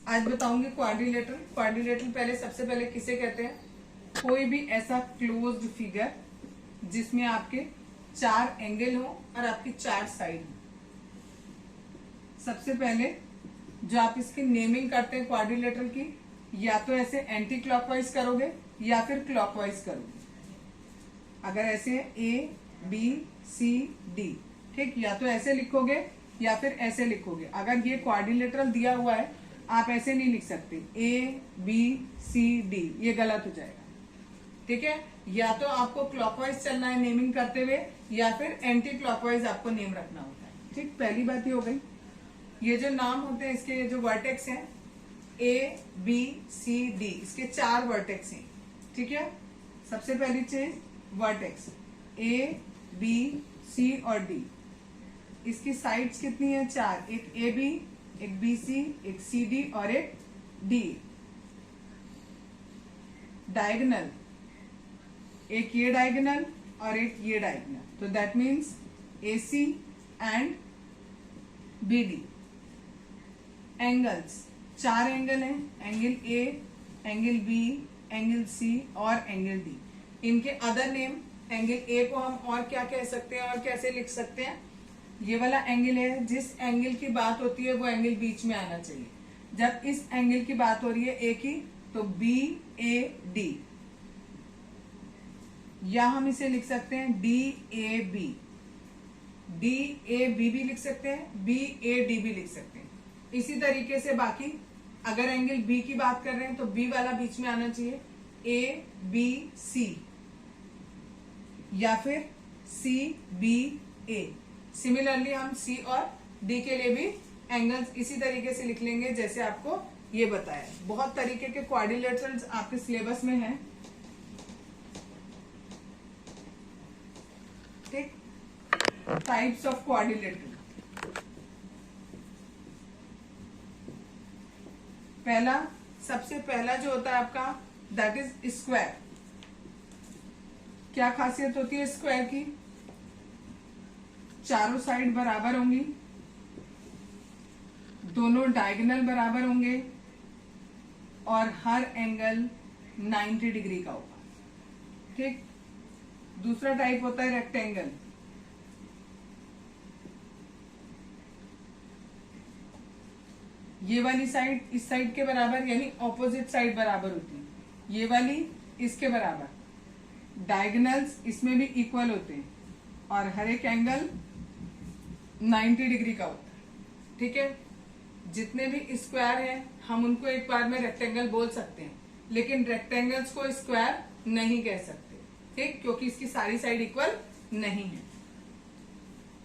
आज बताऊंगी quadrilateral. Quadrilateral पहले सबसे पहले किसे कहते हैं? कोई भी ऐसा क्लोज्ड फिगर जिसमें आपके 4 एंगल हो और आपकी 4 साइड हो। सबसे पहले जो आप इसकी नेमिंग करते हैं क्वाड्रिलेटरल की, या तो ऐसे एंटी क्लॉकवाइज करोगे या फिर क्लॉकवाइज करोगे। अगर ऐसे है A B C D, ठीक, या तो ऐसे लिखोगे या फिर ऐसे लिखोगे। अगर ये क्वाड्रिलेटरल दिया हुआ है आप ऐसे नहीं लिख सकते A B C D, ये गलत हो जाएगा, ठीक है। या तो आपको क्लॉकवाइज चलना है नेमिंग करते हुए, या फिर एंटी क्लॉकवाइज आपको नेम रखना होता है, ठीक। पहली बात ये हो गई। ये जो नाम होते हैं इसके, ये जो वर्टेक्स हैं A B C D, इसके 4 वर्टेक्स हैं, ठीक है। सबसे पहली चीज वर्टेक्स A B C और D, इसकी साइड्स कितनी है? 4, एक AB, एक BC, एक CD और एक D। डायगोनल, एक ये डायगोनल और एक ये डायगोनल, तो that means AC and BD। Angles, 4 angle हैं, angle A, angle B, angle C और एंगल D। इनके अदर नेम, एंगल A को हम और क्या कह सकते हैं और कैसे लिख सकते हैं? ये वाला एंगल है, जिस एंगल की बात होती है वो एंगल बीच में आना चाहिए। जब इस एंगल की बात हो रही है A की, तो BAD, या हम इसे लिख सकते हैं DAB। DAB भी लिख सकते हैं, BAD भी लिख सकते हैं। इसी तरीके से बाकी अगर एंगल B की बात कर रहे हैं तो B वाला बीच में आना चाहिए, ABC, या फिर CBA। सिमिलरली हम C और D के लिए भी एंगल्स इसी तरीके से लिख लेंगे जैसे आपको ये बताया। बहुत तरीके के क्वाड्रिलेटरल्स आपके सिलेबस में हैं, ठीक। Types of quadrilateral. पहला, सबसे पहला जो होता है आपका, दैट इज स्क्वायर। क्या खासियत होती है स्क्वायर की? चारों साइड बराबर होंगी, दोनों डायगोनल बराबर होंगे और हर एंगल 90 डिग्री का होगा, ठीक। दूसरा टाइप होता है रेक्टेंगल। ये वाली साइड इस साइड के बराबर, यानी ऑपोजिट साइड बराबर होती है, ये वाली इसके बराबर। डायगोनल्स इसमें भी इक्वल होते हैं और हर एक एंगल 90 डिग्री का होता है, ठीक है। जितने भी स्क्वायर हैं हम उनको एक बार में रेक्टेंगल बोल सकते हैं, लेकिन रेक्टेंगल्स को स्क्वायर नहीं कह सकते, ठीक, क्योंकि इसकी सारी साइड इक्वल नहीं है।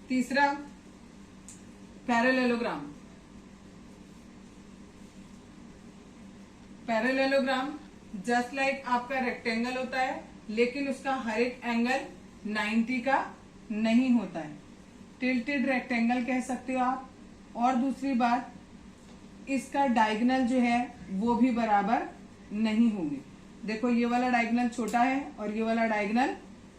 तीसरा, पैरेललोग्राम। पैरेललोग्राम जस्ट लाइक आपका रेक्टेंगल होता है, लेकिन उसका हर एक एंगल 90 का नहीं होता है। टिल्टेड रेक्टेंगल कह सकते हो आप। और दूसरी बात, इसका डायगोनल जो है वो भी बराबर नहीं होंगे। देखो ये वाला डायगोनल छोटा है और ये वाला डायगोनल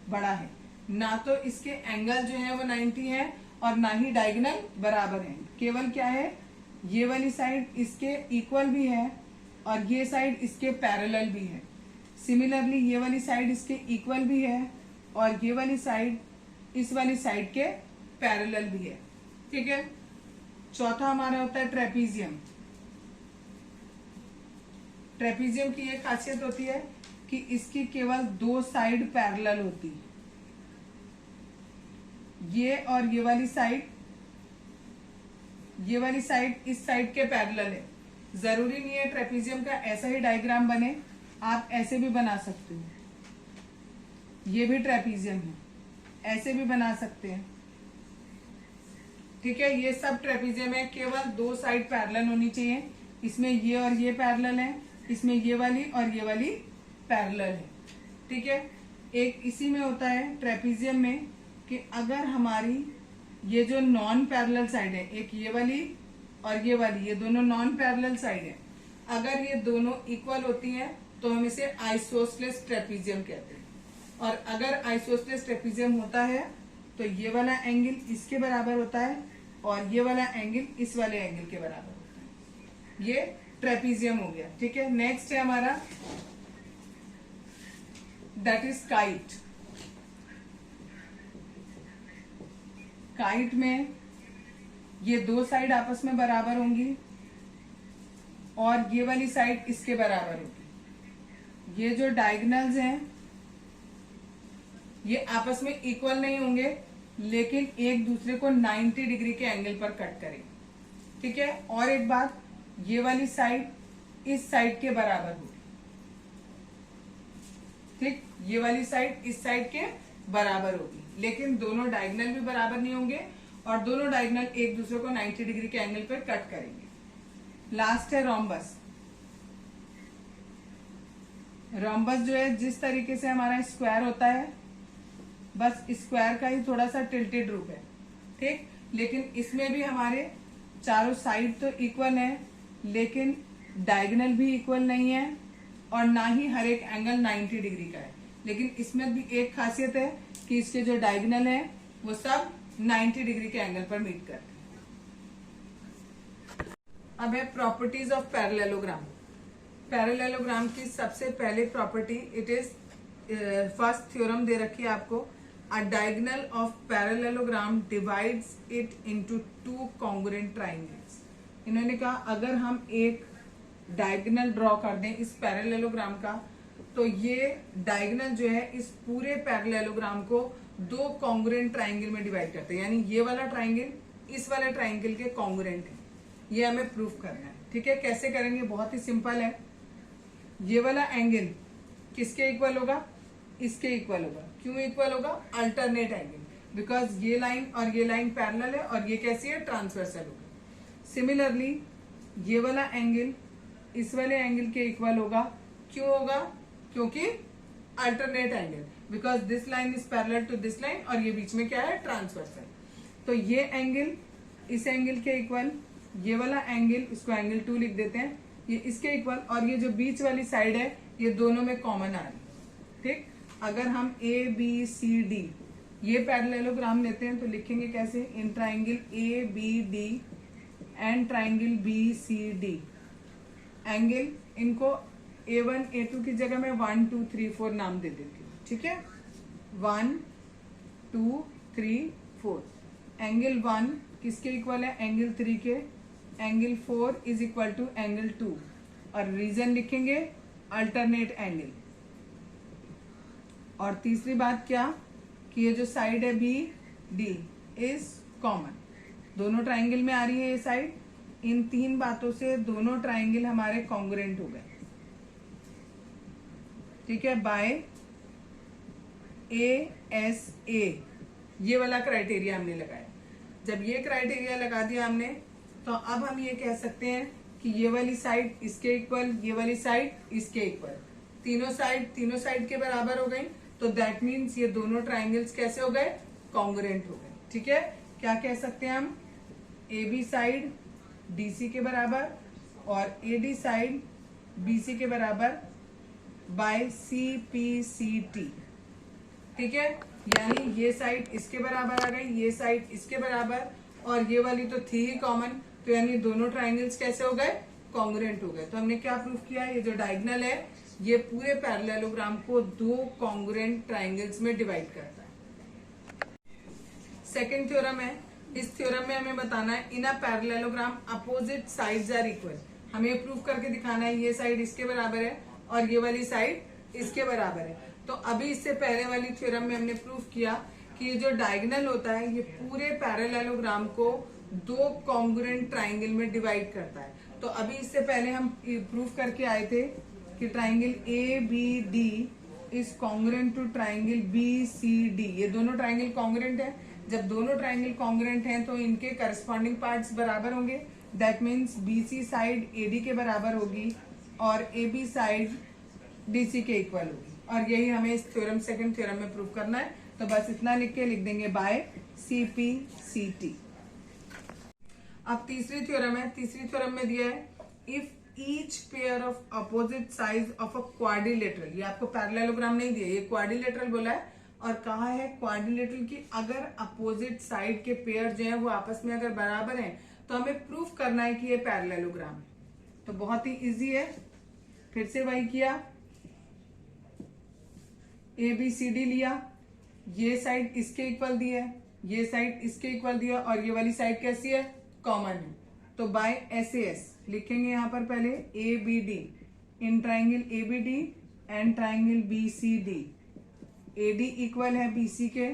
बड़ा है, ना तो इसके एंगल जो है वो 90 है और ना ही डायगोनल बराबर है। केवल क्या है, ये वाली साइड इसके इक्वल भी है और ये साइड इसके पैरेलल भी है। सिमिलरली ये वाली साइड इसके इक्वल भी है और ये वाली साइड इस वाली साइड के पैरेलल भी है, ठीक है। चौथा हमारा होता है ट्रेपीजियम। ट्रेपीजियम की एक खासियत होती है कि इसकी केवल 2 साइड पैरेलल होती है, ये और ये वाली साइड इस साइड के पैरेलल है। जरूरी नहीं है ट्रेपीजियम का ऐसा ही डायग्राम बने, आप ऐसे भी बना सकते हो। ये भी ट्रेपीजियम है, ऐसे भी बना सकते हैं, ठीक है। ये सब ट्रेपीजियम है, केवल 2 साइड पैरेलल होनी चाहिए। इसमें ये और ये पैरेलल है, इसमें ये वाली और ये वाली पैरेलल है, ठीक है। एक इसी में होता है ट्रेपीजियम में कि अगर हमारी ये जो नॉन पैरेलल साइड है, एक ये वाली और ये वाली, ये दोनों नॉन पैरेलल साइड है, अगर ये दोनों इक्वल होती हैं तो हम इसे आइसोसेलेस ट्रेपीजियम कहते हैं। और अगर आइसोसेलेस ट्रेपीजियम होता है तो ये वाला एंगल इसके बराबर होता है और ये वाला एंगल इस वाले एंगल के बराबर होता है। ये ट्रेपीजियम हो गया, ठीक है। नेक्स्ट है हमारा दैट इज काइट। काइट में ये दो साइड आपस में बराबर होंगी और ये वाली साइड इसके बराबर होगी। ये जो डायगोनल्स हैं ये आपस में इक्वल नहीं होंगे, लेकिन एक दूसरे को 90 डिग्री के एंगल पर कट करेंगे, ठीक है। और एक बात, ये वाली साइड इस साइड के बराबर होगी, ठीक। ये वाली साइड इस साइड के बराबर होगी, लेकिन दोनों डायगोनल भी बराबर नहीं होंगे और दोनों डायगोनल एक दूसरे को 90 डिग्री के एंगल पर कट करेंगे। लास्ट है रोम्बस। रोम्बस जो है जिस तरीके से हमारा स्क्वायर होता है, बस स्क्वायर का ही थोड़ा सा टिल्टेड रूप है, ठीक। लेकिन इसमें भी हमारे चारों साइड तो इक्वल है, लेकिन डायगोनल भी इक्वल नहीं है और ना ही हर एक एंगल 90 डिग्री का है। लेकिन इसमें भी एक खासियत है कि इसके जो डायगोनल है वो सब 90 डिग्री के एंगल पर मीट करते हैं। अब है प्रॉपर्टीज ऑफ पैरेललोग्राम। पैरेललोग्राम की सबसे पहले property, it is first theorem दे रखी है आपको, a diagonal of parallelogram divides it into two congruent triangles. इन्होंने कहा अगर हम एक डायगोनल ड्रॉ कर दें इस पैरेललोग्राम का, तो ये डायगोनल जो है इस पूरे पैरेललोग्राम को दो कॉन्ग्रुएंट ट्राइंगल में डिवाइड करते हैं, यानी ये वाला ट्राइंगल इस वाले ट्राइंगल के कॉन्ग्रुएंट है। ये हमें प्रूफ करना है, ठीक है। कैसे करेंगे, बहुत ही सिंपल है। ये वाला एंगल किसके इक्वल होगा, इसके इक्वल होगा। क्यों इक्वल होगा, अल्टरनेट एंगल, बिकॉज ये लाइन और ये लाइन पैरेलल है और ये कैसी है, ट्रांसवर्सल होगा। सिमिलरली ये वाला एंगल इस वाले एंगल के इक्वल होगा। क्यों होगा, क्योंकि alternate angle, because this line is parallel to this line और ये बीच में क्या है, ट्रांसवर्सल। तो ये एंगल इस एंगल के इक्वल, ये वाला एंगल, इसको एंगल 2 लिख देते हैं, ये इसके इक्वल, और ये जो बीच वाली साइड है ये दोनों में कॉमन आ रही है, ठीक। अगर हम ए बी सी डी ये पैरेललोग्राम लेते हैं तो लिखेंगे कैसे, in triangle A B D and triangle B C D, angle इनको A1 A2 की जगह में 1 2 3 4 नाम दे देती हूँ, ठीक है। 1 2 3 4। एंगल 1 किसके इक्वल है, एंगल 3 के। Angle 4 is equal to angle 2 और रीजन लिखेंगे अल्टरनेट एंगल। और तीसरी बात क्या, कि ये जो साइड है बी डी इज कॉमन, दोनों ट्राइंगल में आ रही है ये साइड। इन तीन बातों से दोनों ट्राइंगल हमारे कॉन्ग्रुएंट हो गए, ठीक है, बाय ASA। ये वाला क्राइटेरिया हमने लगाया। जब ये क्राइटेरिया लगा दिया हमने, तो अब हम ये कह सकते हैं कि ये वाली साइड इसके इक्वल, ये वाली साइड इसके इक्वल, तीनों साइड के बराबर हो गई। तो दैट मीन्स ये दोनों ट्राइंगल्स कैसे हो गए, कॉन्ग्रुएंट हो गए, ठीक है। क्या कह सकते हैं हम, AB साइड DC के बराबर और AD साइड BC के बराबर बाय CPCT, ठीक है। यानी ये साइड इसके बराबर आ गई, ये साइड इसके बराबर, और ये वाली तो थी ही कॉमन, तो यानी दोनों ट्राइंगल्स कैसे हो गए, कॉन्ग्रुएंट हो गए। तो हमने क्या प्रूफ किया, ये जो डायगोनल है ये पूरे पैरेललोग्राम को दो कॉन्ग्रुएंट ट्राइंगल्स में डिवाइड करता है। सेकंड थ्योरम है, इस थ्योरम में हमें बताना है in a parallelogram opposite sides are equal. हमें प्रूफ करके दिखाना है ये साइड इसके बराबर है और ये वाली साइड इसके बराबर है। तो अभी इससे पहले वाली थ्योरम में हमने प्रूफ किया कि ये जो डायगोनल होता है ये पूरे पैरेललोग्राम को दो कॉन्ग्रुएंट ट्राइंगल में डिवाइड करता है। तो अभी इससे पहले हम प्रूफ करके आए थे कि triangle ABD is congruent to triangle BCD। ये दोनों ट्राइंगल कॉन्ग्रुएंट है। जब दोनों ट्राइंगल कॉन्ग्रुएंट हैं तो इनके करस्पॉन्डिंग पार्ट्स बराबर होंगे। That means BC side AD के बराबर होगी और AB साइड DC के इक्वल होगी। और यही हमें इस थ्योरम, सेकंड थ्योरम में प्रूव करना है। तो बस इतना लिख के लिख देंगे बाय CPCT। अब तीसरी थ्योरम है। तीसरी थ्योरम में दिया है if each pair of opposite size of a quadrilateral, ये आपको पैरेललोग्राम नहीं दिया, ये क्वाड्रिलेटरल बोला है और कहा है क्वाड्रिलेटरल की अगर अपोजिट साइड के पेयर जो है वो आपस में अगर बराबर हैं तो हमें प्रूफ करना है कि ये पैरेललोग्राम है। तो बहुत ही इजी है, फिर से वही किया, ABCD लिया, ये साइड इसके इक्वल दी है, ये साइड इसके इक्वल दिया, और ये वाली साइड कैसी है, कॉमन है। तो बाय SAS लिखेंगे यहां पर पहले ABD in triangle ABD and triangle BCD। AD equal है BC के,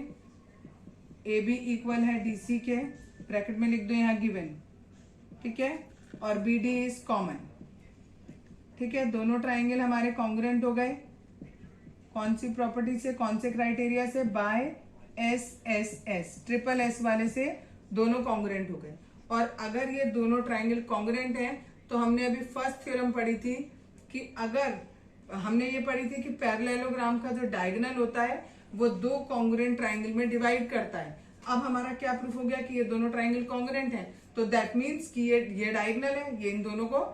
AB इक्वल है DC के, ब्रैकेट में लिख दो यहां गिवन, ठीक है, और BD इज कॉमन, ठीक है। दोनों ट्राइंगल हमारे कॉन्ग्रुएंट हो गए, कौन सी प्रॉपर्टी से, कौन से क्राइटेरिया से, बाय SSS, ट्रिपल S वाले से दोनों कॉन्ग्रुएंट हो गए। और अगर ये दोनों ट्राइंगल कॉन्ग्रुएंट हैं तो हमने अभी फर्स्ट थ्योरम पढ़ी थी कि अगर हमने ये पढ़ी थी कि पैरेललोग्राम का जो डायगोनल होता है वो दो कॉन्ग्रुएंट ट्राइंगल में डिवाइड करता है। अब हमारा क्या प्रूफ हो गया कि ये दोनों ट्राइंगल कॉन्ग्रुएंट हैं, तो दैट मीन्स कि ये डायगोनल है, ये इन दोनों को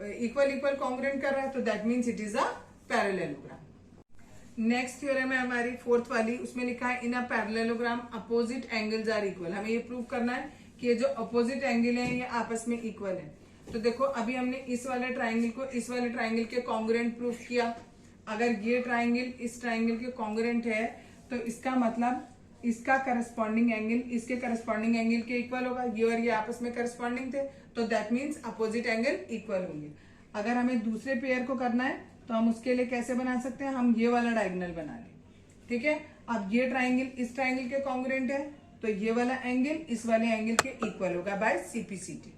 इक्वल इक्वल कॉन्ग्रुएंट कर रहा है, तो that means it is a parallelogram. Next theorem है हमारी फोर्थ वाली, उसमें लिखा है in a parallelogram opposite angles are equal. हमें ये प्रूव करना है कि ये जो अपोजिट एंगल है ये आपस में इक्वल है। तो देखो अभी हमने इस वाले ट्राइंगल को इस वाले ट्राइंगल के कॉन्ग्रुएंट प्रूफ किया। अगर ये ट्राइंगल इस ट्राइंगल के कॉन्ग्रुएंट है तो इसका मतलब इसका करस्पॉन्डिंग एंगल इसके करस्पॉन्डिंग एंगल के इक्वल होगा। ये और ये आपस में करस्पॉन्डिंग थे, तो that means opposite angle equal होंगे। अगर हमें दूसरे पेयर को करना है तो हम उसके लिए कैसे बना सकते हैं, हम ये वाला डायगोनल बना लें, ठीक है। अब ये ट्राइंगल इस ट्राइंगल के कॉन्ग्रुएंट है, तो ये वाला एंगल इस वाले एंगल के इक्वल होगा बाय CPCT।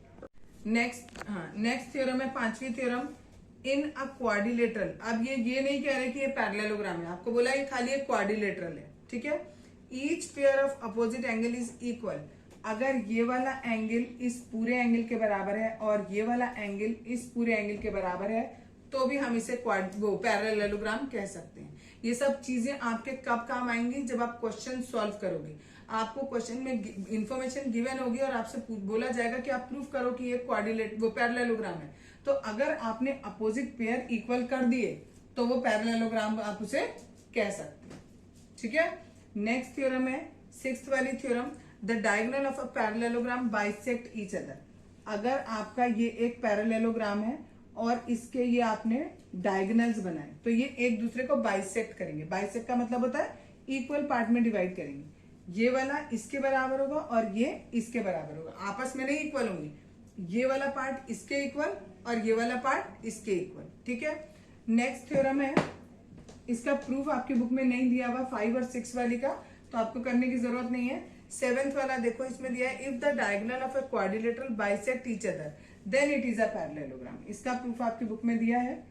नेक्स्ट थ्योरम है पांचवी थ्योरम, इन अ क्वाड्रिलेटरल। अब ये नहीं कह रहे कि ये पैरेललोग्राम है, आपको बोला ये खाली एक क्वाड्रिलेटरल है, ठीक है। Each pair of opposite angle is equal. अगर ये वाला एंगल इस पूरे एंगल के बराबर है और ये वाला एंगल इस पूरे एंगल के बराबर है तो भी हम इसे पैरेललोग्राम कह सकते हैं। ये सब चीजें आपके कब काम आएंगी, जब आप क्वेश्चन सॉल्व करोगे। आपको क्वेश्चन में इंफॉर्मेशन गिवन होगी और आपसे बोला जाएगा कि आप प्रूफ करो कि ये पैरेललोग्राम है। तो अगर आपने अपोजिट पेयर इक्वल कर दिए तो वो पैरेललोग्राम आप उसे कह सकते हैं, ठीक है। नेक्स्ट थ्योरम है सिक्स्थ वाली theorem, the diagonal of a parallelogram bisect each other. अगर आपका ये एक पैरेललोग्राम है और इसके ये आपने डायगोनल्स बनाए तो ये एक दूसरे को बाइसेक्ट करेंगे। बाइसेक्ट का मतलब होता है इक्वल पार्ट में डिवाइड करेंगे। ये वाला इसके बराबर होगा और ये इसके बराबर होगा, आपस में नहीं इक्वल होंगे। ये वाला पार्ट इसके इक्वल और ये वाला पार्ट इसके इक्वल, ठीक है। नेक्स्ट थ्योरम है, इसका प्रूफ आपकी बुक में नहीं दिया हुआ 5 और 6 वाली का, तो आपको करने की जरूरत नहीं है। 7th वाला देखो, इसमें दिया है if the diagonal of a quadrilateral bisect each other than it is a parallelogram. इसका प्रूफ आपकी बुक में दिया है,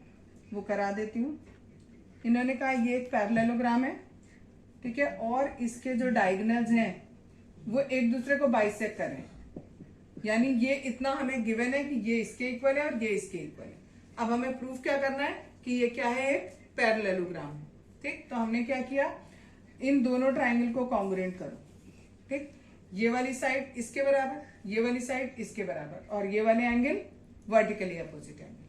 वो करा देती हूँ। इन्होंने कहा ये एक पैरेललोग्राम है, ठीक है, और इसके जो डायगोनल्स हैं वो एक दूसरे को बाइसेक्ट कर रहे हैं। यानी ये इतना हमें गिवन है कि ये इसके इक्वल है और ये इसके इक्वल है। अब हमें प्रूफ क्या करना है कि ये क्या है, एक पैरेललोग्राम है, ठीक। तो हमने क्या किया, इन दोनों ट्राइंगल को कॉन्ग्रुएंट करो, ठीक। ये वाली साइड इसके बराबर, ये वाली साइड इसके बराबर, और ये वाले एंगल वर्टिकली अपोजिट एंगल,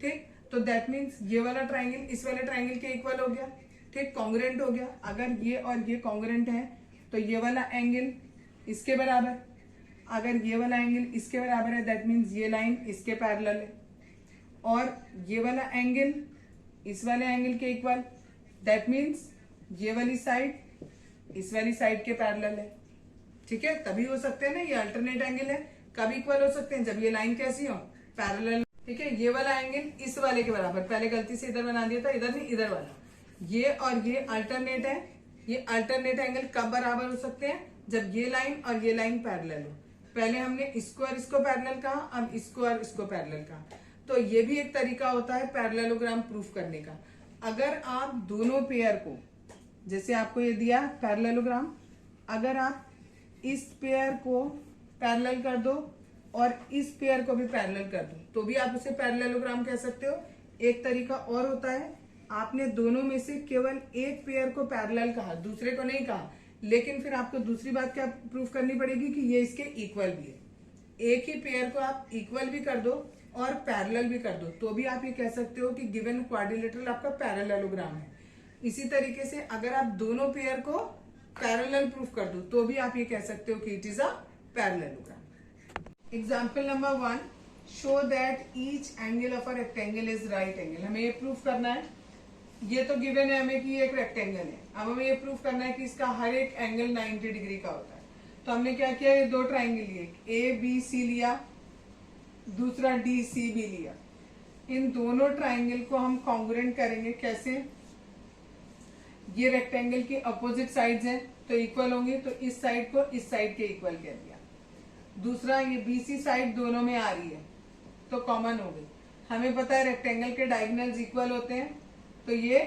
ठीक। तो दैट मीन्स ये वाला ट्राइंगल इस वाले ट्राइंगल के इक्वल हो गया, ठीक, कॉन्ग्रुएंट हो गया। अगर ये और ये कॉन्ग्रुएंट है तो ये वाला एंगल इसके बराबर, अगर ये वाला एंगल इसके बराबर है दैट मीन्स ये लाइन इसके पैरेलल है, और ये वाला एंगल इस वाले एंगल के इक्वल, दैट मीन्स ये वाली साइड इस वाली साइड के पैरेलल है, ठीक है। तभी हो सकते हैं ना, ये अल्टरनेट एंगल है, कब इक्वल हो सकते हैं, जब ये लाइन कैसी हो, पैरेलल, ठीक है। ये वाला एंगल इस वाले के बराबर, पहले गलती से इधर बना दिया था, इधर नहीं इधर वाला, ये और ये अल्टरनेट है। ये अल्टरनेट एंगल कब बराबर हो सकते हैं, जब ये लाइन और ये लाइन पैरेलल हो। पहले हमने इसको और इसको पैरेलल कहा, अब इसको और इसको पैरेलल कहा। तो ये भी एक तरीका होता है पैरेललोग्राम प्रूफ करने का। अगर आप दोनों पेयर को, जैसे आपको ये दिया पैरेललोग्राम, अगर आप इस पेयर को पैरेलल कर दो और इस पेयर को भी पैरेलल कर दो तो भी आप उसे पैरेललोग्राम कह सकते हो। एक तरीका और होता है, आपने दोनों में से केवल एक पेयर को पैरेलल कहा, दूसरे को नहीं कहा, लेकिन फिर आपको दूसरी बात क्या प्रूफ करनी पड़ेगी कि ये इसके इक्वल भी है। एक ही पेयर को आप इक्वल भी कर दो और पैरेलल भी कर दो तो भी आप ये कह सकते हो कि गिवन क्वाड्रिलेटरल आपका पैरेललोग्राम है। इसी तरीके से अगर आप दोनों पेयर को पैरेलल प्रूफ कर दो तो भी आप ये कह सकते हो कि it is a parallelogram. Example number 1, show that each angle of a rectangle is right angle. हमें ये प्रूफ करना है, ये तो गिवन है हमें कि ये एक रेक्टेंगल है, अब हमें ये प्रूफ करना है कि इसका हर एक एंगल 90 डिग्री का होता है। तो हमने क्या किया, ये दो ट्राइंगल लिए, ए बी सी लिया, दूसरा डी सी बी लिया। इन दोनों ट्राइंगल को हम कॉन्ग्रुएंट करेंगे। कैसे, ये रेक्टेंगल की अपोजिट साइड्स हैं तो इक्वल होंगे, तो इस साइड को इस साइड के इक्वल कर दिया। दूसरा, ये बीसी साइड दोनों में आ रही है तो कॉमन हो गई। हमें पता है रेक्टेंगल के डायगोनल्स इक्वल होते हैं तो ये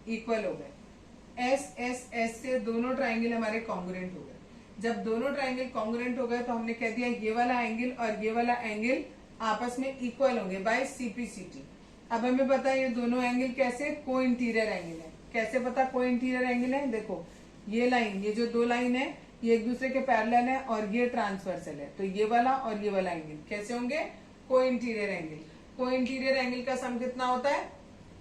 इक्वल हो गए। एस एस एस से दोनों ट्राइंगल हमारे कॉन्ग्रुएंट हो गए। जब दोनों ट्राइंगल कॉन्ग्रुएंट हो गए तो हमने कह दिया ये वाला एंगल और ये वाला एंगल आपस में इक्वल होंगे बाय सीपीसीटी। अब हमें पता है ये दोनों एंगल कैसे, को इंटीरियर एंगल है। कैसे पता को इंटीरियर एंगल है, देखो ये लाइन, ये जो दो लाइन है ये एक दूसरे के पैरेलल है और ये ट्रांसवर्सल है, तो ये वाला और ये वाला एंगल कैसे होंगे, को इंटीरियर एंगल। को इंटीरियर एंगल का सम कितना होता है,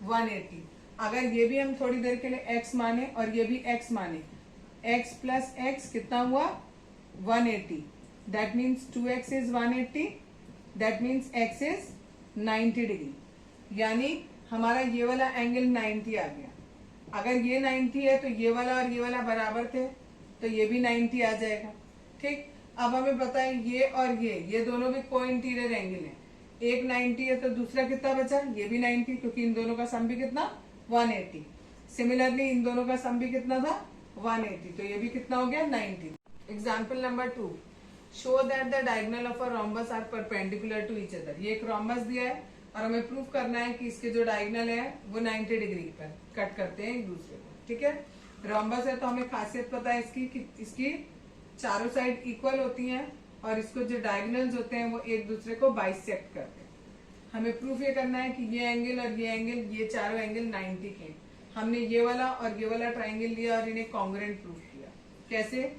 180। अगर ये भी हम थोड़ी देर के लिए x माने और ये भी x माने, x प्लस x कितना हुआ 180, that means 2x is 180, that means x is 90 degree. यानी हमारा ये वाला एंगल 90 आ गया। अगर ये 90 है तो ये वाला और ये वाला बराबर थे तो ये भी 90 आ जाएगा। ठीक, अब हमें पता है ये और ये दोनों भी को इंटीरियर एंगल है। एक 90 है तो दूसरा कितना बचा, ये भी 90, क्योंकि इन दोनों का सम भी कितना 180। सिमिलरली इन दोनों का सम भी कितना था 180, तो ये भी कितना हो गया 90। Example number 2, show that the diagonal of a rhombus are perpendicular to each other. ये एक रोम्बस दिया है और हमें प्रूफ करना है कि इसके जो डायगोनल है वो 90 डिग्री पर कट करते हैं एक दूसरे को। ठीक है, रोम्बस है तो हमें खासियत पता है इसकी कि इसकी चारों साइड इक्वल होती हैं और इसको जो डायगोनल्स होते हैं वो एक दूसरे को बाइसेक्ट करते हैं। हमें प्रूफ ये करना है कि ये एंगल और ये एंगल, ये चारों एंगल 90 के। हमने ये वाला और ये वाला ट्राइंगल लिया और इन्हें कॉन्ग्रुएंट प्रूफ किया। कैसे,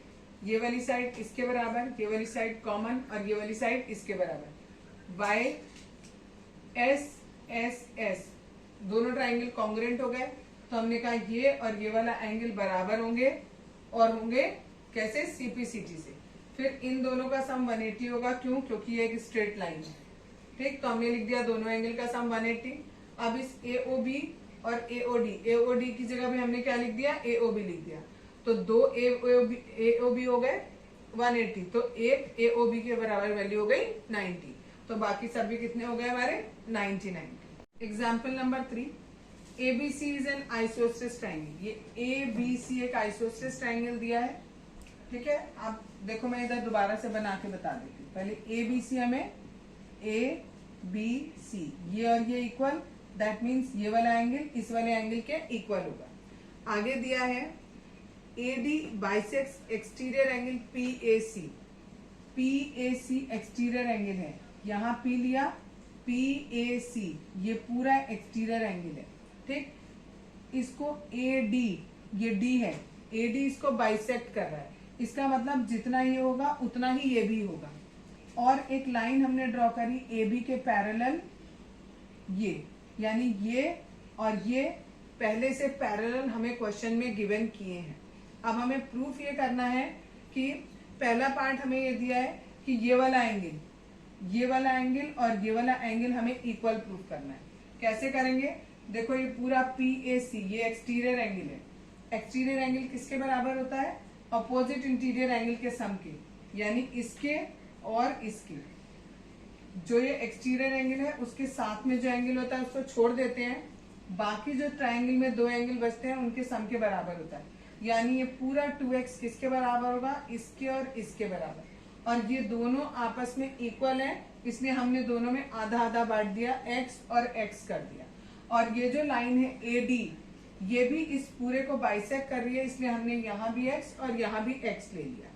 ये वाली साइड इसके बराबर, ये वाली साइड कॉमन और ये वाली साइड इसके बराबर, बाय एस एस एस दोनों ट्राइंगल कॉन्ग्रुएंट हो गए। तो हमने कहा ये और ये वाला एंगल बराबर होंगे और होंगे कैसे, सीपीसीटी से। फिर इन दोनों का सम 180 होगा, क्यों, क्योंकि ये एक स्ट्रेट लाइन है। ठीक, तो हमने लिख दिया दोनों एंगल का सम 180। अब इस AOB और AOD की जगह भी हमने क्या लिख दिया, AOB लिख दिया। तो दो AOB हो गए 180, तो एक AOB के बराबर वैल्यू हो गई 90। तो बाकी सभी कितने हो गए हमारे 99। Example number 3, ABC is an isosceles triangle. ये ABC एक आइसोसेलेस ट्राइंगल दिया है। ठीक है, आप देखो मैं इधर दोबारा से बना के बता देती हूँ। पहले ABC हमें ABC, ये और ये इक्वल, दैट मीन्स ये वाला एंगल इस वाले एंगल के इक्वल होगा। आगे दिया है AD bisects exterior angle PAC। PAC exterior angle है, यहाँ P लिया, PAC ये पूरा एक्सटीरियर एंगल है। ठीक, इसको AD, ये D है, AD इसको बाइसेक्ट कर रहा है। इसका मतलब जितना ये होगा उतना ही ये भी होगा। और एक लाइन हमने ड्रॉ करी AB के पैरेलल, ये यानी ये और ये पहले से पैरेलल हमें क्वेश्चन में गिवन किए हैं। अब हमें प्रूफ ये करना है कि पहला पार्ट हमें ये दिया है कि ये वाला एंगल और ये वाला एंगल हमें इक्वल प्रूफ करना है। कैसे करेंगे, देखो ये पूरा PAC ये एक्सटीरियर एंगल है। एक्सटीरियर एंगल किसके बराबर होता है, अपोजिट इंटीरियर एंगल के सम के, यानी इसके और इसके। जो ये एक्सटीरियर एंगल है उसके साथ में जो एंगल होता है उसको छोड़ देते हैं, बाकी जो ट्राइंगल में दो एंगल बचते हैं उनके सम के बराबर होता है। यानी ये पूरा 2x किसके बराबर होगा, इसके और इसके बराबर। और ये दोनों आपस में इक्वल है, इसलिए हमने दोनों में आधा आधा बांट दिया, x और x कर दिया। और ये जो लाइन है AD ये भी इस पूरे को बाइसेक्ट कर रही है, इसलिए हमने यहाँ भी x और यहाँ भी x ले लिया।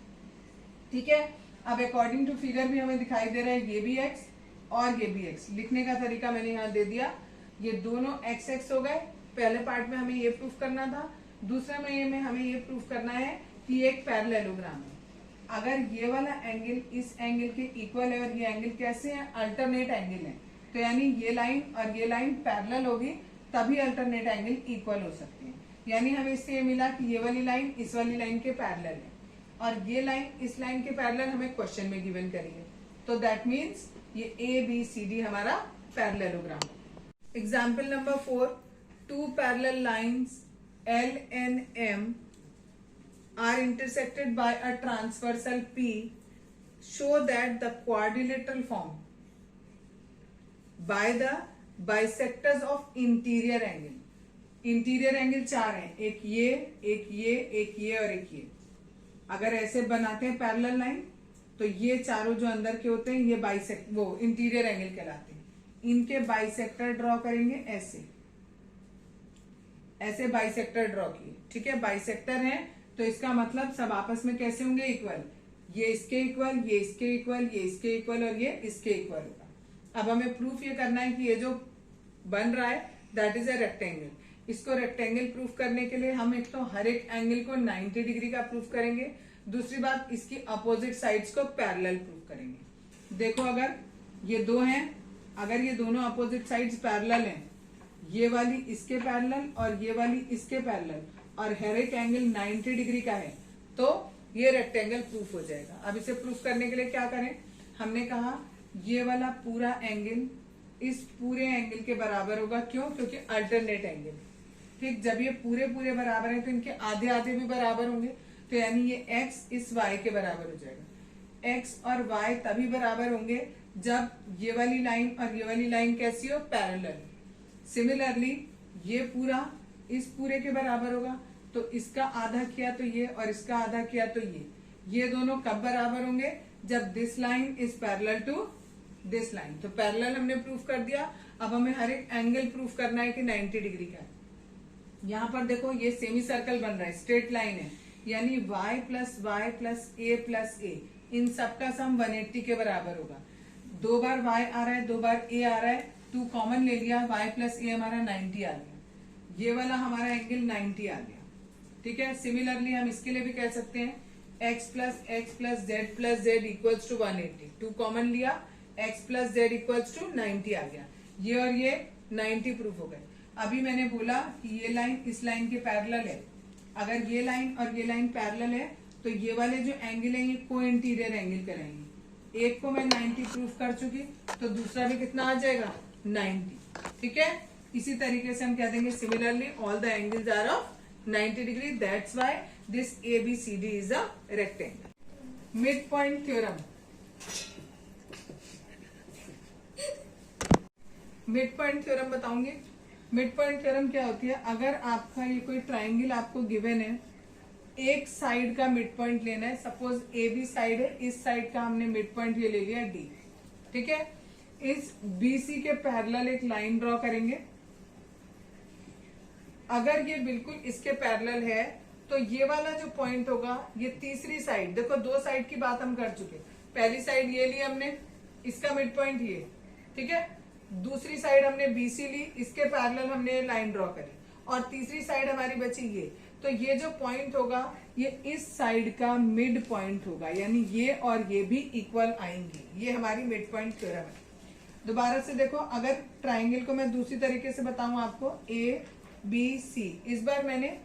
ठीक है, अब अकॉर्डिंग टू फिगर भी हमें दिखाई दे रहा है ये भी x और ये भी x। लिखने का तरीका मैंने यहाँ दे दिया, ये दोनों x हो गए। पहले पार्ट में हमें ये प्रूफ करना था, दूसरे में हमें ये प्रूफ करना है कि ये एक पैरेललोग्राम है। अगर ये वाला एंगल इस एंगल के इक्वल है और ये एंगल कैसे है, अल्टरनेट एंगल है, तो यानी ये लाइन और ये लाइन पैरेलल होगी तभी अल्टरनेट एंगल इक्वल हो सकती है। यानी हमें इससे ये मिला कि ये वाली लाइन इस वाली लाइन के पैरेलल है और ये लाइन इस लाइन के पैरेलल हमें क्वेश्चन में गिवन करी है। तो दैट मीन्स ये ABCD हमारा parallelogram. Example number 4, 2 parallel lines L and M are intersected by a transversal P. Show that the quadrilateral formed by the bisectors of interior angle. Interior angle 4 हैं, एक ये, एक ये, एक ये और एक ये। अगर ऐसे बनाते हैं पैरेलल लाइन तो ये चारों जो अंदर के होते हैं ये बाइसेक्ट वो इंटीरियर एंगल कहलाते हैं। इनके बाइसेक्टर ड्रॉ करेंगे ऐसे, ऐसे बाइसेक्टर ड्रॉ किए, ठीक है। बाइसेक्टर है तो इसका मतलब सब आपस में कैसे होंगे, इक्वल। ये इसके इक्वल, ये इसके इक्वल, ये इसके इक्वल और ये इसके इक्वल होगा। अब हमें प्रूफ ये करना है कि ये जो बन रहा है दैट इज अ रेक्टेंगल। इसको रेक्टेंगल प्रूफ करने के लिए हम एक तो हर एक एंगल को 90 डिग्री का प्रूफ करेंगे, दूसरी बात इसकी अपोजिट साइड्स को पैरेलल प्रूफ करेंगे। देखो अगर ये दो हैं, अगर ये दोनों अपोजिट साइड्स पैरेलल हैं, ये वाली इसके पैरेलल और ये वाली इसके पैरेलल, और हर एक एंगल 90 डिग्री का है तो ये रेक्टेंगल प्रूफ हो जाएगा। अब इसे प्रूफ करने के लिए क्या करें, हमने कहा ये वाला पूरा एंगल इस पूरे एंगल के बराबर होगा। क्यों? क्योंकि अल्टरनेट एंगल, ठीक। जब ये पूरे पूरे बराबर है तो इनके आधे आधे भी बराबर होंगे, तो यानी ये x इस y के बराबर हो जाएगा। x और y तभी बराबर होंगे जब ये वाली लाइन और ये वाली लाइन कैसी हो, पैरेलल। सिमिलरली ये पूरा इस पूरे के बराबर होगा, तो इसका आधा किया तो ये और इसका आधा किया तो ये दोनों कब बराबर होंगे, जब this line is parallel to this line. तो पैरेलल हमने प्रूफ कर दिया। अब हमें हर एक एंगल प्रूफ करना है कि 90 डिग्री का है। यहाँ पर देखो ये सेमी सर्कल बन रहा है, स्ट्रेट लाइन है, यानी y प्लस वाई प्लस ए प्लस ए, इन सबका सम 180 के बराबर होगा। 2 बार y आ रहा है, 2 बार a आ रहा है, 2 कॉमन ले लिया, y प्लस ए हमारा 90 आ गया। ये वाला हमारा एंगल 90 आ गया, ठीक है। सिमिलरली हम इसके लिए भी कह सकते हैं x plus z equals to 180। 2 कॉमन लिया, x plus z equals to 90 आ गया। ये और ये 90 प्रूफ हो गए। अभी मैंने बोला कि ये लाइन इस लाइन के पैरेलल है। अगर ये लाइन और ये लाइन पैरेलल है तो ये वाले जो एंगल है ये को इंटीरियर एंगल कराएंगे। एक को मैं 90 प्रूफ कर चुकी, तो दूसरा भी कितना आ जाएगा, 90, ठीक है। इसी तरीके से हम कह देंगे similarly all the angles are of 90 degree, that's why this ABCD is a rectangle. Mid point theorem. Mid point theorem बताऊंगी। मिड पॉइंट थ्योरम क्या होती है, अगर आपका ये कोई ट्राइंगल आपको गिवन है, एक साइड का मिड पॉइंट लेना है, सपोज AB साइड है, इस साइड का हमने मिड पॉइंट ये ले लिया D, ठीक है। इस BC के पैरेलल एक लाइन ड्रॉ करेंगे। अगर ये बिल्कुल इसके पैरेलल है तो ये वाला जो पॉइंट होगा, ये तीसरी साइड, देखो 2 साइड की बात हम कर चुके। पहली साइड ये ली हमने, इसका मिड पॉइंट ये, ठीक है। दूसरी साइड हमने BC ली, इसके पैरेलल हमने लाइन ड्रॉ करी, और तीसरी साइड हमारी बची ये। तो ये जो पॉइंट होगा ये इस साइड का मिड पॉइंट होगा, यानी ये और ये भी इक्वल आएंगे। ये हमारी मिड पॉइंट थ्योरम है। दोबारा से देखो, अगर ट्राइंगल को मैं दूसरी तरीके से बताऊं आपको, ABC, इस बार मैंने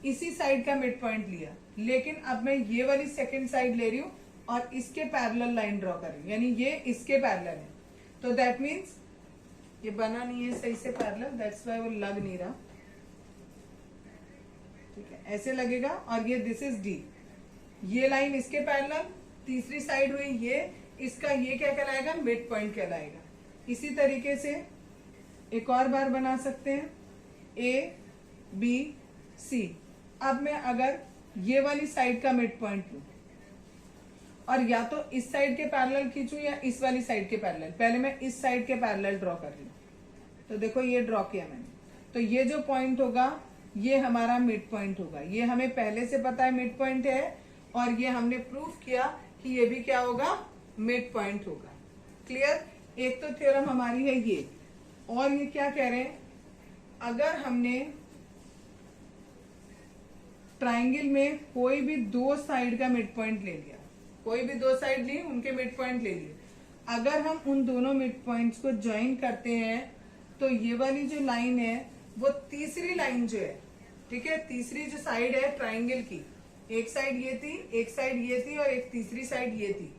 इसी साइड का मिड पॉइंट लिया, लेकिन अब मैं ये वाली सेकंड साइड ले रही हूँ और इसके पैरेलल लाइन ड्रॉ कर रही हूँ, यानी ये इसके पैरेलल है। तो दैट मीन्स ये बना नहीं है सही से पैरेलल, दैट्स व्हाई वो लग नहीं रहा, ठीक है। ऐसे लगेगा, और ये दिस इज D, ये लाइन इसके पैरेलल, तीसरी साइड हुई ये, इसका ये क्या कहलाएगा, मिड पॉइंट कहलाएगा। इसी तरीके से एक और बार बना सकते हैं ABC। अब मैं अगर ये वाली साइड का मिड पॉइंट लूं और या तो इस साइड के पैरेलल खींचूं या इस वाली साइड के पैरेलल, पहले मैं इस साइड के पैरेलल ड्रॉ कर लूं, तो देखो ये ड्रॉ किया मैंने, तो ये जो पॉइंट होगा ये हमारा मिड पॉइंट होगा। ये हमें पहले से पता है मिड पॉइंट है, और ये हमने प्रूफ किया कि ये भी क्या होगा, मिड पॉइंट होगा। क्लियर। एक तो थ्योरम हमारी है ये, और ये क्या कह रहे हैं, अगर हमने ट्राइंगल में कोई भी 2 साइड का मिड पॉइंट ले लिया, कोई भी 2 साइड ली, उनके मिड पॉइंट ले लिए, अगर हम उन दोनों मिड पॉइंट्स को ज्वाइन करते हैं तो ये वाली जो लाइन है वो तीसरी लाइन जो है, ठीक है, तीसरी जो साइड है ट्राइंगल की, एक साइड ये थी, एक साइड ये थी और एक तीसरी साइड ये थी,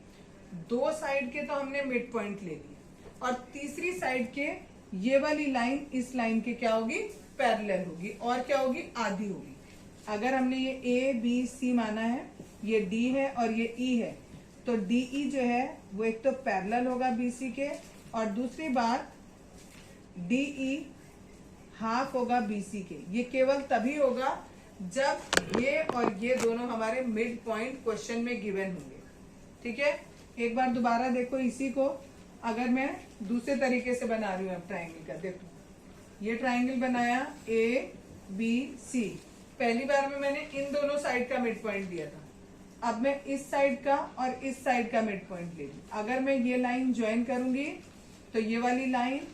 दो साइड के तो हमने मिड पॉइंट ले लिए, और तीसरी साइड के ये वाली लाइन इस लाइन के क्या होगी, पैरेलल होगी, और क्या होगी, आधी होगी। अगर हमने ये ए बी सी माना है, ये डी है और ये ई है, तो डीई जो है वो एक तो पैरेलल होगा बीसी के, और दूसरी बात डीई हाफ होगा बीसी के। ये केवल तभी होगा जब ये और ये दोनों हमारे मिड पॉइंट क्वेश्चन में गिवन होंगे। ठीक है, एक बार दोबारा देखो इसी को, अगर मैं दूसरे तरीके से बना रही हूँ अब ट्राइंगल का, देखो ये ट्राइंगल बनाया ए बी सी, पहली बार में मैंने इन दोनों साइड का मिड पॉइंट दिया था, अब मैं इस साइड का और इस साइड का मिड पॉइंट ले लूं। अगर मैं ये लाइन ज्वाइन करूंगी तो ये वाली लाइन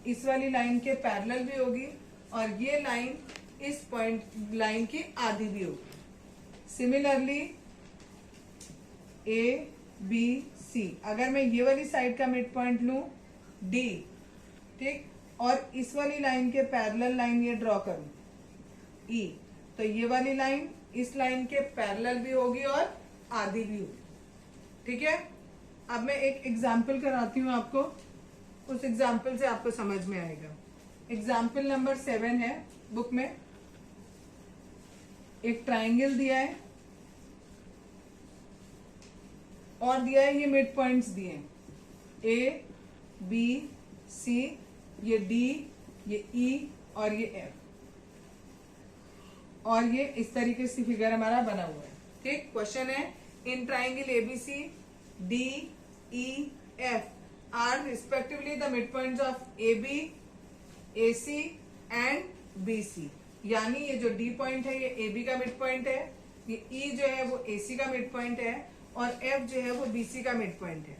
इस वाली लाइन के पैरेलल भी होगी, और ये लाइन इस पॉइंट लाइन की आधी भी होगी। सिमिलरली ए बी सी, अगर मैं ये वाली साइड का मिड पॉइंट लूं डी, ठीक, और इस वाली लाइन के पैरेलल लाइन ये ड्रॉ करूं ई, तो ये वाली लाइन इस लाइन के पैरेलल भी होगी और आधी भी होगी। ठीक है, अब मैं एक एग्जाम्पल कराती हूँ आपको, उस एग्जाम्पल से आपको समझ में आएगा। एग्जाम्पल नंबर 7 है बुक में, एक ट्राइंगल दिया है और दिया है ये मिड पॉइंट्स दिए हैं, ए बी सी, ये डी, ये ई और ये एफ, और ये इस तरीके से फिगर हमारा बना हुआ है। ठीक, क्वेश्चन है in triangle ABC D E F are respectively the mid points of A B A C and B C. यानी ये जो डी पॉइंट है ये ए बी का मिड पॉइंट है, ये ई जो है वो ए सी का मिड पॉइंट है, और एफ जो है वो बी सी का मिड पॉइंट है।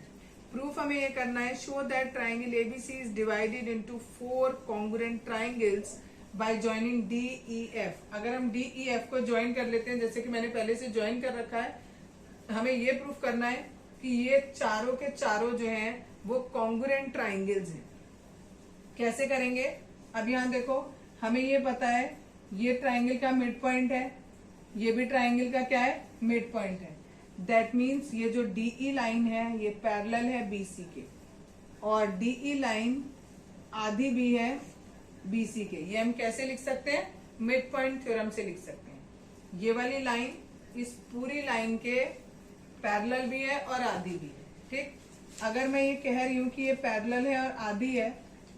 प्रूफ हमें ये करना है, show that triangle ABC is divided into 4 congruent triangles bye joining D E F. अगर हम डी ई एफ को ज्वाइन कर लेते हैं, जैसे कि मैंने पहले से ज्वाइन कर रखा है, हमें ये प्रूफ करना है कि ये चारों के चारों जो हैं वो कॉन्ग्रुएंट ट्राइंगल्स हैं। कैसे करेंगे, अब यहाँ देखो, हमें ये पता है ये ट्राइंगल का मिड पॉइंट है, ये भी ट्राइंगल का क्या है, मिड पॉइंट है। दैट मीन्स ये जो डीई लाइन है ये पैरेलल है बीसी के, और डीई लाइन आधी भी है बीसी के। ये हम कैसे लिख सकते हैं, मिड पॉइंट थ्योरम से लिख सकते हैं। ये वाली लाइन इस पूरी लाइन के पैरेलल भी है और आधी भी है। ठीक, अगर मैं ये कह रही हूं कि ये पैरेलल है और आधी है,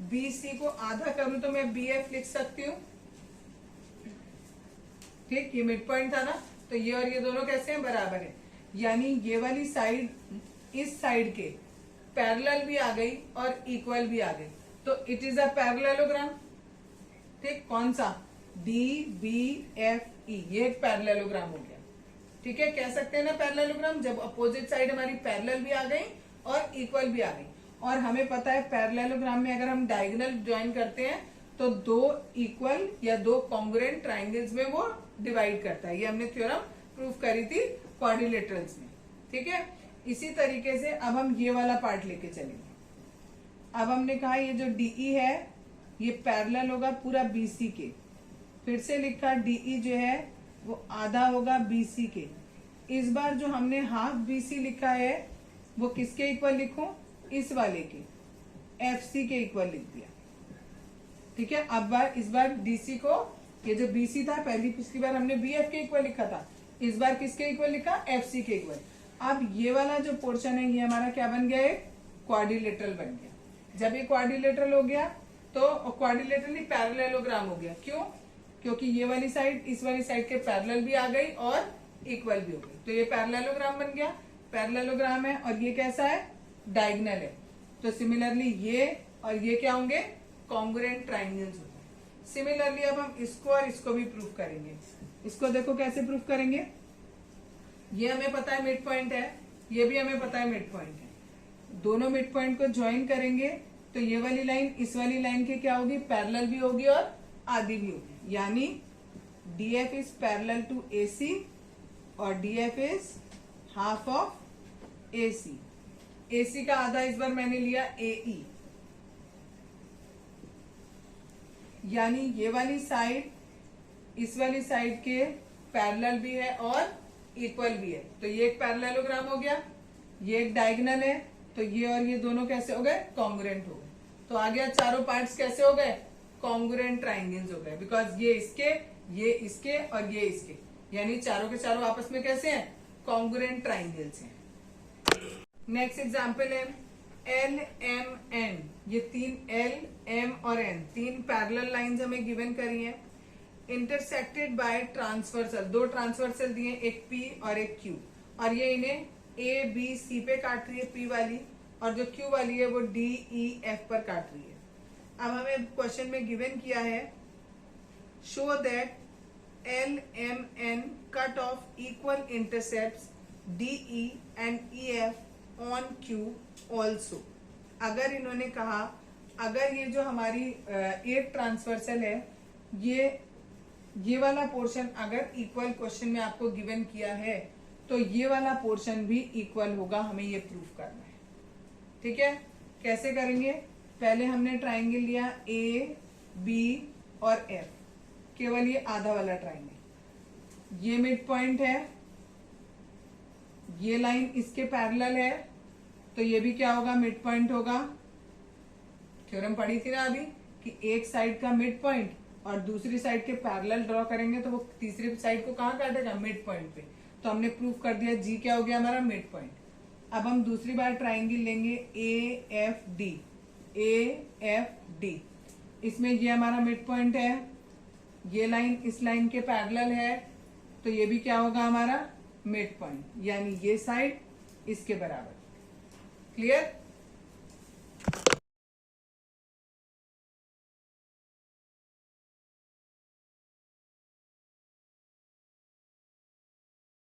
बीसी को आधा करूं तो मैं बी एफ लिख सकती हूँ। ठीक, ये मिड पॉइंट था ना, तो ये और ये दोनों कैसे हैं, बराबर है। यानी ये वाली साइड इस साइड के पैरेलल भी आ गई और इक्वल भी आ गई, तो इट इज अ पैरेललोग्राम। ठीक, कौन सा, डी बी एफ ई, ये एक पैरेललोग्राम हो गया। ठीक है, कह सकते हैं ना पैरेललोग्राम, जब अपोजिट साइड हमारी पैरेलल भी आ गई और इक्वल भी आ गई। और हमें पता है पैरेललोग्राम में अगर हम डायगोनल ज्वाइन करते हैं तो दो इक्वल या दो कॉन्ग्रुएंट ट्राइंगल्स में वो डिवाइड करता है। ये हमने थ्योरम प्रूफ करी थी क्वाड्रिलेटरल्स में। ठीक है, इसी तरीके से अब हम ये वाला पार्ट लेके चलेंगे। अब हमने कहा ये जो डीई है ये पैरेलल होगा पूरा बीसी के, फिर से लिखा डीई जो है वो आधा होगा बीसी के। इस बार जो हमने हाफ बीसी लिखा है वो किसके इक्वल लिखूं, इस वाले के, एफसी के इक्वल लिख दिया। ठीक है, अब इस बार डीसी को, ये जो बीसी था पिछली बार हमने बीएफ के इक्वल लिखा था, इस बार किसके इक्वल लिखा, एफसी के इक्वल। अब ये वाला जो पोर्शन है ये हमारा क्या बन गया, एक क्वाड्रिलेटरल बन गया। जब ये क्वाड्रिलेटरल हो गया तो क्वाड्रिलेटरल ही पैरेललोग्राम हो गया। क्यों, क्योंकि ये वाली साइड इस वाली साइड के पैरेलल भी आ गई और इक्वल भी हो गई, तो ये पैरेललोग्राम बन गया। पैरेललोग्राम है और ये कैसा है, डायगोनल है, तो सिमिलरली ये और ये क्या होंगे, कॉन्ग्रुएंट ट्राइंगल्स होंगे। सिमिलरली अब हम इसको और इसको भी प्रूफ करेंगे। इसको देखो कैसे प्रूफ करेंगे, ये हमें पता है मिड पॉइंट है, ये भी हमें पता है मिड पॉइंट है। दोनों मिड पॉइंट को ज्वाइन करेंगे तो ये वाली लाइन इस वाली लाइन के क्या होगी, पैरेलल भी होगी और आधी भी होगी। यानी DF is parallel to AC और DF is half of AC. AC का आधा इस बार मैंने लिया एई, यानी ये वाली साइड इस वाली साइड के पैरेलल भी है और इक्वल भी है, तो ये एक पैरेललोग्राम हो गया। ये एक डायगोनल है, तो ये और ये दोनों कैसे हो गए, कॉन्ग्रुएंट हो गए। तो आ गया चारों पार्ट्स कैसे हो गए, कॉन्ग्रुएंट ट्राइंगल्स हो गए, बिकॉज ये इसके और ये इसके, यानी चारों के चारों आपस में कैसे हैं, कॉन्ग्रुएंट ट्राइंगल्स हैं। नेक्स्ट एग्जांपल है एल एम एन, ये तीन एल एम और एन तीन पैरेलल लाइंस हमें गिवन करी हैं, इंटरसेक्टेड बाय ट्रांसवर्सल, दो ट्रांसवर्सल दिए, एक पी और एक क्यू, और ये इन्हें ए बी सी पे काट रही है पी वाली, और जो क्यू वाली है वो डी ई एफ पर काट रही है। अब हमें क्वेश्चन में गिवन किया है show that L M N cut off equal intercepts D E and E F on Q also. अगर इन्होंने कहा अगर ये जो हमारी एक ट्रांसवर्सल है, ये वाला पोर्शन अगर इक्वल क्वेश्चन में आपको गिवन किया है तो ये वाला पोर्शन भी इक्वल होगा, हमें ये प्रूफ करना है। ठीक है, कैसे करेंगे, पहले हमने ट्राइंगल लिया ए बी और एफ, केवल ये आधा वाला ट्राइंगल, ये मिड पॉइंट है, ये लाइन इसके पैरेलल है, तो ये भी क्या होगा, मिड पॉइंट होगा। थ्योरम पढ़ी थी ना अभी कि एक साइड का मिड पॉइंट और दूसरी साइड के पैरेलल ड्रॉ करेंगे तो वो तीसरी साइड को कहाँ काटेगा, मिड पॉइंट पे। तो हमने प्रूफ कर दिया जी क्या हो गया हमारा, मिड पॉइंट। अब हम दूसरी बार ट्राइंगल लेंगे ए एफ डी, इसमें ये हमारा मिड पॉइंट है, ये लाइन इस लाइन के पैरेलल है, तो ये भी क्या होगा हमारा मिड पॉइंट, यानी ये साइड इसके बराबर। क्लियर।